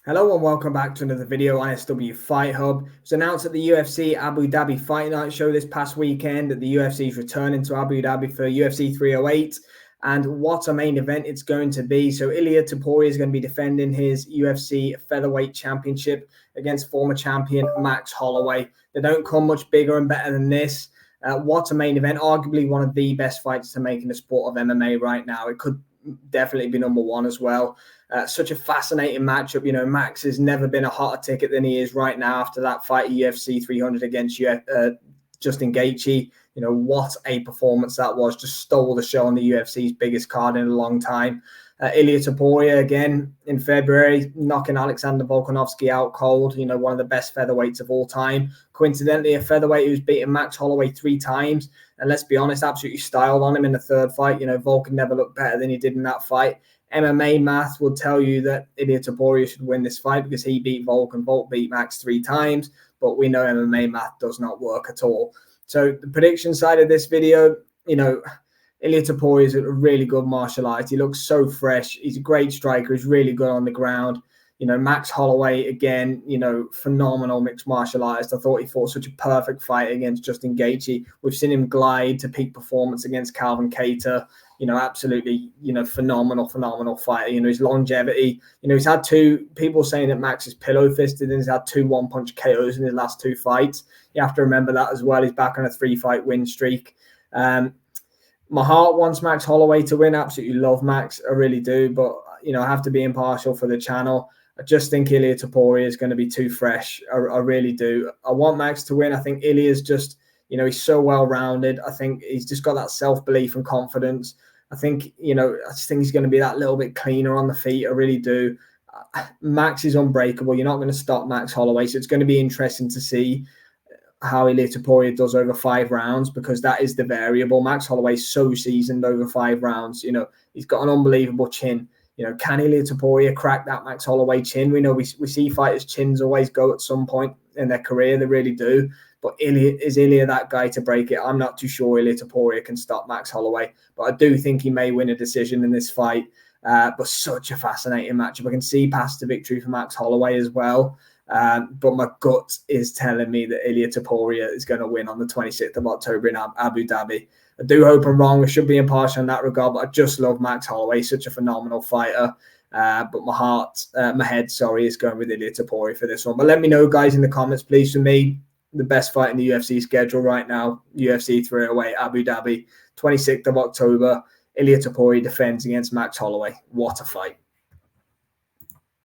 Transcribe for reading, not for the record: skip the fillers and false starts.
Hello and welcome back to another video on SW Fight Hub. It was announced at the UFC Abu Dhabi Fight Night show this past weekend that the UFC is returning to Abu Dhabi for UFC 308. And what a main event it's going to be. So Ilia Topuria is going to be defending his UFC Featherweight Championship against former champion Max Holloway. They don't come much bigger and better than this. What a main event. Arguably one of the best fights to make in the sport of MMA right now. It could definitely be number one as well. Such a fascinating matchup. You know, Max has never been a hotter ticket than he is right now after that fight at UFC 300 against Justin Gaethje. You know, what a performance that was. Just stole the show on the UFC's biggest card in a long time. Ilia Topuria, again, in February, knocking Alexander Volkanovski out cold. You know, one of the best featherweights of all time. Coincidentally, a featherweight who's beaten Max Holloway 3 times. And let's be honest, absolutely styled on him in the third fight. You know, Volkan never looked better than he did in that fight. MMA math will tell you that Ilia Topuria should win this fight because he beat Volkan. Volk beat Max 3 times, but we know MMA math does not work at all. So the prediction side of this video, you know, Ilia Topuria is a really good martial artist. He looks so fresh. He's a great striker. He's really good on the ground. You know, Max Holloway, again, you know, phenomenal mixed martial artist. I thought he fought such a perfect fight against Justin Gaethje. We've seen him glide to peak performance against Calvin Kattar. You know, absolutely, you know, phenomenal fighter. You know, his longevity. You know, he's had 2 people saying that Max is pillow-fisted and he's had 2 one-punch KOs in his last 2 fights. You have to remember that as well. He's back on a 3-fight win streak. My heart wants Max Holloway to win. Absolutely love Max. I really do. But, you know, I have to be impartial for the channel. I just think Ilia Topuria is going to be too fresh. I really do. I want Max to win. I think Ilia's just, you know, he's so well-rounded. I think he's just got that self-belief and confidence. I think, you know, I just think he's going to be that little bit cleaner on the feet. I really do. Max is unbreakable. You're not going to stop Max Holloway. So it's going to be interesting to see how Ilia Topuria does over 5 rounds because that is the variable. Max Holloway's so seasoned over 5 rounds. You know, he's got an unbelievable chin. You know, can Ilia Topuria crack that Max Holloway chin? We know we see fighters' chins always go at some point in their career. They really do. But is Ilia that guy to break it? I'm not too sure Ilia Topuria can stop Max Holloway. But I do think he may win a decision in this fight. But such a fascinating matchup. I can see past the victory for Max Holloway as well. But my gut is telling me that Ilia Topuria is going to win on the 26th of October in Abu Dhabi. I do hope I'm wrong. I should be impartial in that regard, but I just love Max Holloway. Such a phenomenal fighter. But my head, is going with Ilia Topuria for this one. But let me know, guys, in the comments, please. For me, the best fight in the UFC schedule right now, UFC 308 Abu Dhabi, 26th of October. Ilia Topuria defends against Max Holloway. What a fight.